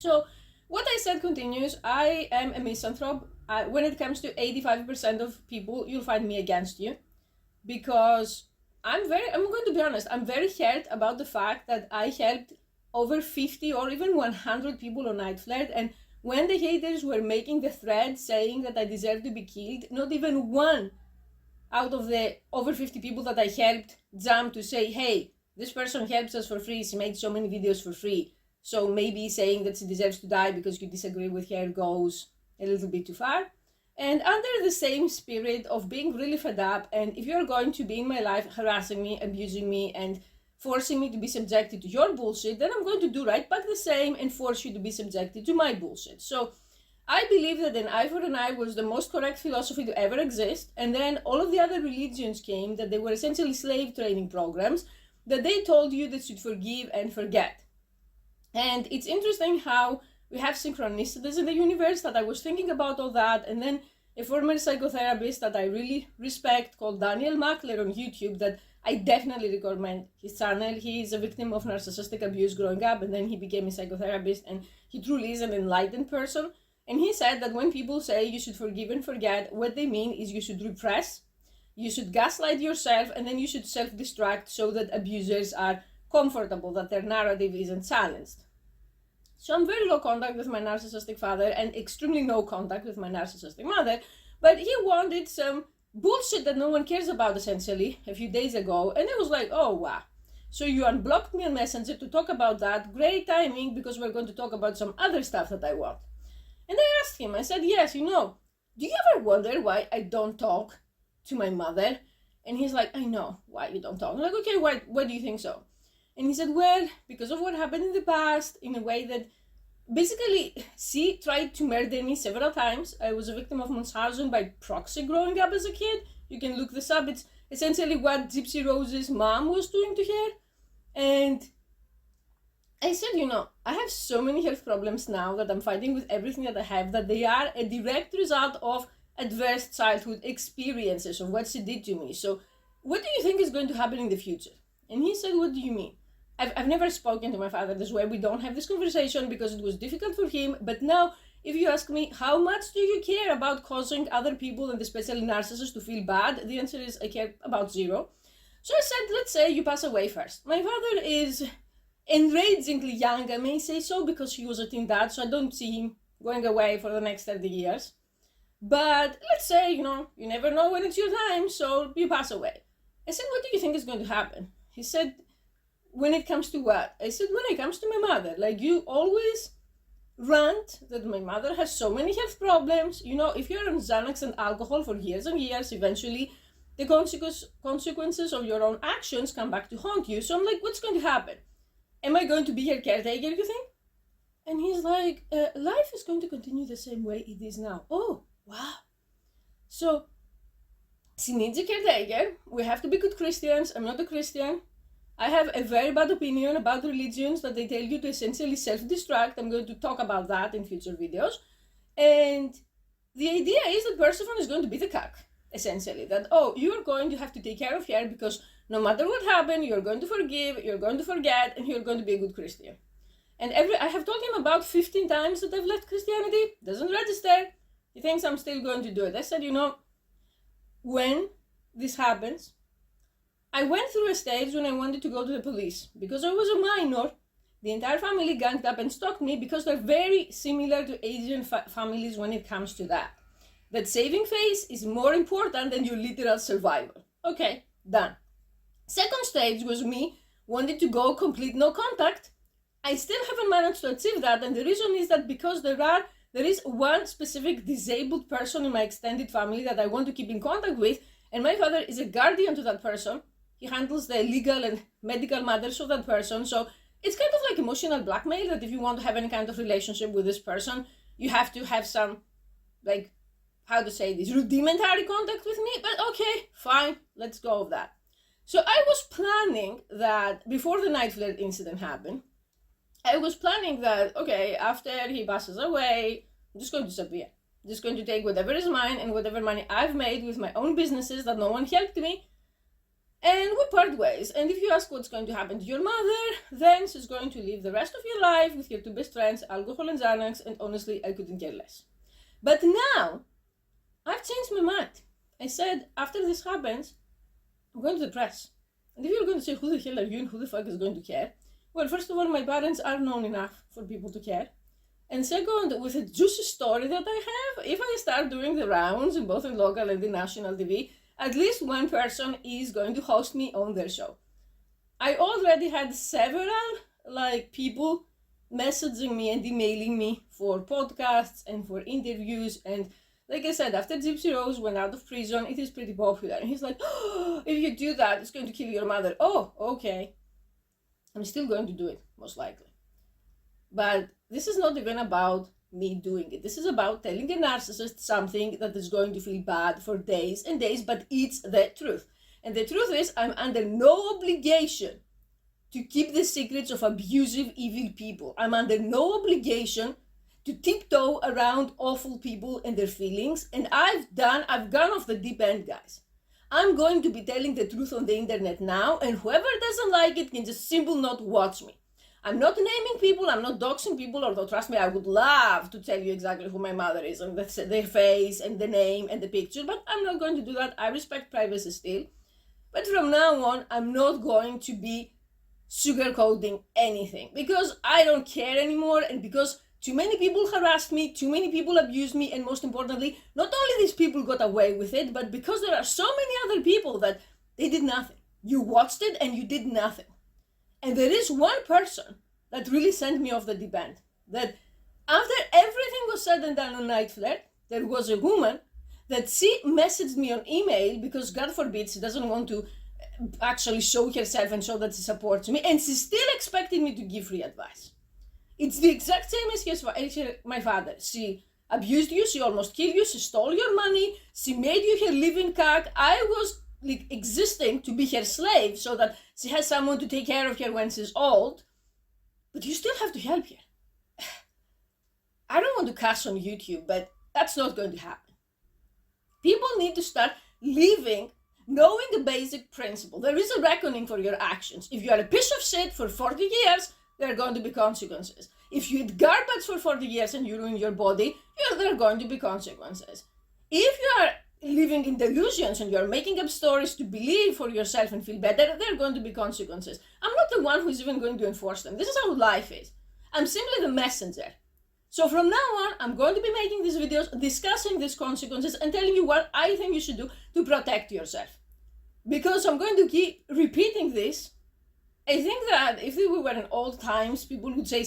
So what I said continues. I am a misanthrope. When it comes to 85% of people, you'll find me against you, because I'm going to be honest, I'm very hurt about the fact that I helped over 50 or even 100 people on Night Flirt, and when the haters were making the thread saying that I deserve to be killed, not even one out of the over 50 people that I helped jumped to say, hey, this person helps us for free, she made so many videos for free, so maybe saying that she deserves to die because you disagree with her goes a little bit too far. And under the same spirit of being really fed up, and if you're going to be in my life harassing me, abusing me, and forcing me to be subjected to your bullshit, then I'm going to do right back the same and force you to be subjected to my bullshit. So I believe that an eye for an eye was the most correct philosophy to ever exist, and then all of the other religions came, that they were essentially slave training programs, that they told you that you'd forgive and forget. And it's interesting how we have synchronicities in the universe, that I was thinking about all that, and then a former psychotherapist that I really respect called Daniel Mackler on YouTube, that I definitely recommend his channel. He is a victim of narcissistic abuse growing up, and then he became a psychotherapist, and he truly is an enlightened person. And he said that when people say you should forgive and forget, what they mean is you should repress, you should gaslight yourself, and then you should self-destruct so that abusers are comfortable, that their narrative isn't challenged. So I'm very low contact with my narcissistic father and extremely no contact with my narcissistic mother, but he wanted some bullshit that no one cares about, essentially, a few days ago, and I was like, oh wow. So you unblocked me on Messenger to talk about that. Great timing, because we're going to talk about some other stuff that I want. And I asked him, I said, yes, do you ever wonder why I don't talk to my mother? And he's like, I know why you don't talk. I'm like, okay, why do you think so? And he said, well, because of what happened in the past, in a way that basically she tried to murder me several times. I was a victim of Munchausen by proxy growing up as a kid. You can look this up. It's essentially what Gypsy Rose's mom was doing to her. And I said, I have so many health problems now that I'm fighting with everything that I have, that they are a direct result of adverse childhood experiences of what she did to me. So what do you think is going to happen in the future? And he said, what do you mean? I've never spoken to my father this way. We don't have this conversation because it was difficult for him. But now, if you ask me, how much do you care about causing other people, and especially narcissists, to feel bad? The answer is, I care about zero. So I said, let's say you pass away first. My father is enragingly young, I may say so, because he was a teen dad, so I don't see him going away for the next 30 years. But let's say, you never know when it's your time, so you pass away. I said, what do you think is going to happen? He said, when it comes to what? I said, when it comes to my mother. Like, you always rant that my mother has so many health problems. If you're on Xanax and alcohol for years and years, eventually the consequences of your own actions come back to haunt you. So I'm like, what's going to happen? Am I going to be her caretaker, you think? And he's like, life is going to continue the same way it is now. Oh, wow. So she needs a caretaker. We have to be good Christians. I'm not a Christian. I have a very bad opinion about religions, that they tell you to essentially self-destruct. I'm going to talk about that in future videos. And the idea is that Persephone is going to be the cuck, essentially. That, you're going to have to take care of her, because no matter what happened, you're going to forgive, you're going to forget, and you're going to be a good Christian. And I have told him about 15 times that I've left Christianity. Doesn't register. He thinks I'm still going to do it. I said, when this happens, I went through a stage when I wanted to go to the police. Because I was a minor, the entire family ganged up and stalked me, because they're very similar to Asian families when it comes to that. That saving face is more important than your literal survival. Okay, done. Second stage was me wanting to go complete no contact. I still haven't managed to achieve that, and the reason is that because there is one specific disabled person in my extended family that I want to keep in contact with, and my father is a guardian to that person. He handles the legal and medical matters of that person. So it's kind of like emotional blackmail, that if you want to have any kind of relationship with this person, you have to have some, like, how to say this, rudimentary contact with me. But okay, fine, let's go of that. So I was planning that before the Night Flirt incident happened, I was planning that, okay, after he passes away, I'm just going to disappear. I'm just going to take whatever is mine and whatever money I've made with my own businesses that no one helped me, And we part ways. And if you ask what's going to happen to your mother, then she's going to live the rest of your life with your two best friends, alcohol and Xanax, and honestly, I couldn't care less. But now, I've changed my mind. I said, after this happens, I'm going to the press. And if you're going to say, who the hell are you and who the fuck is going to care? Well, first of all, my parents are known enough for people to care. And second, with a juicy story that I have, if I start doing the rounds in both in local and in national TV, at least one person is going to host me on their show. I already had several people messaging me and emailing me for podcasts and for interviews. And like I said, after Gypsy Rose went out of prison, it is pretty popular. And he's like, oh, if you do that, it's going to kill your mother. Oh, okay. I'm still going to do it, most likely. But this is not even about me doing it. This is about telling a narcissist something that is going to feel bad for days and days, but it's the truth. And the truth is, I'm under no obligation to keep the secrets of abusive, evil people. I'm under no obligation to tiptoe around awful people and their feelings. And I've gone off the deep end, guys. I'm going to be telling the truth on the internet now, and whoever doesn't like it can just simply not watch me. I'm not naming people, I'm not doxing people, although trust me, I would love to tell you exactly who my mother is and their face and the name and the picture, but I'm not going to do that. I respect privacy still. But from now on, I'm not going to be sugarcoating anything because I don't care anymore, and because too many people harassed me, too many people abused me, and most importantly, not only these people got away with it, but because there are so many other people that they did nothing. You watched it and you did nothing. And there is one person that really sent me off the deep end. That after everything was said and done on Night Flirt, there was a woman that she messaged me on email because, God forbid, she doesn't want to actually show herself and show that she supports me, and she still expected me to give free advice. It's the exact same as my father. She abused you, she almost killed you, she stole your money, she made you her living cock. I was existing to be her slave so that she has someone to take care of her when she's old, but you still have to help her. I don't want to cuss on YouTube, but that's not going to happen. People need to start living, knowing a basic principle. There is a reckoning for your actions. If you are a piece of shit for 40 years, there are going to be consequences. If you eat garbage for 40 years and you ruin your body, there are going to be consequences. If you are living in delusions and you're making up stories to believe for yourself and feel better, there are going to be consequences. I'm not the one who's even going to enforce them. This is how life is. I'm simply the messenger. So from now on, I'm going to be making these videos, discussing these consequences and telling you what I think you should do to protect yourself. Because I'm going to keep repeating this. I think that if we were in old times, people would say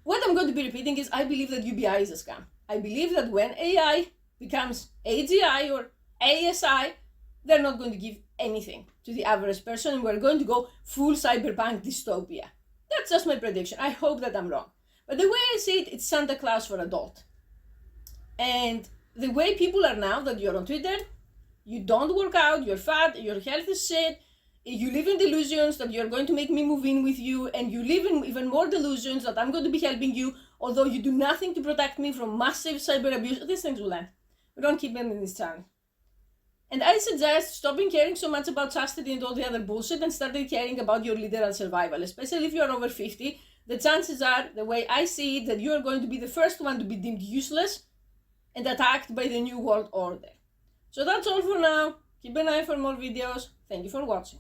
what I'm going to be repeating is, I believe that UBI is a scam. I believe that when AI becomes AGI or ASI, they're not going to give anything to the average person, and we're going to go full cyberpunk dystopia. That's just my prediction. I hope that I'm wrong. But the way I see it, it's Santa Claus for adult. And the way people are now, that you're on Twitter, you don't work out, you're fat, your health is shit, you live in delusions that you're going to make me move in with you, and you live in even more delusions that I'm going to be helping you, although you do nothing to protect me from massive cyber abuse. These things will end. We don't keep them in this channel. And I suggest stopping caring so much about chastity and all the other bullshit and starting caring about your literal survival, especially if you're over 50. The chances are, the way I see it, that you are going to be the first one to be deemed useless and attacked by the New World Order. So that's all for now. Keep an eye for more videos. Thank you for watching.